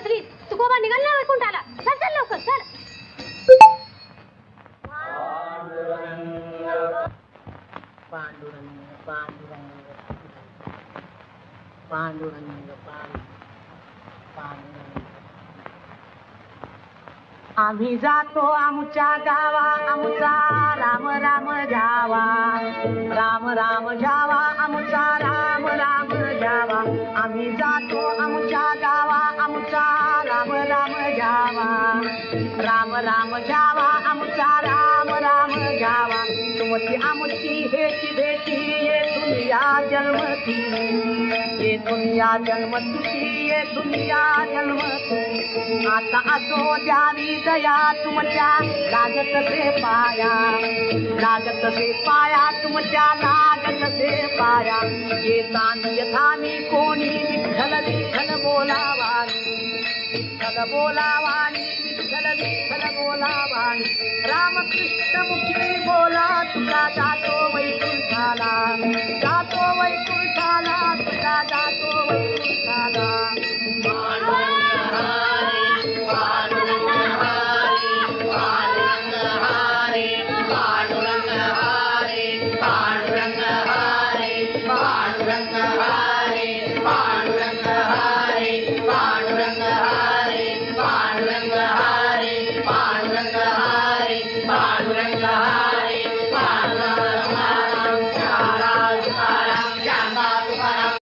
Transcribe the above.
बसली तुकोबा निघाल ना वैकुंठाला. चल चल लवकर चल. पांडुरंग पांडुरंग पांडुरंग पांडुरंग. आम्ही जातो आमच्या गावा आमचा राम राम जावा. राम राम जावा आमचा राम राम जावा. आम्ही जातो आमच्या गावा आमचा राम राम जावा. राम राम जावा आमचा राम राम जावा. तुमची आमची हेची भेटी येथून या जन्मती. येथून या जन्मती येथून या जन्मती. आता असो द्यावी दया तुमच्या लागत से पाया. लागत से पाया तुमच्या लागत से पाया. येता यथा मी कोणी विठ्ठल विठ्ठल बोलावानी. विठ्ठल बोलावानी विठ्ठल विठ्ठल बोलावानी. रामकृष्ण मुखी बोला तुका जातो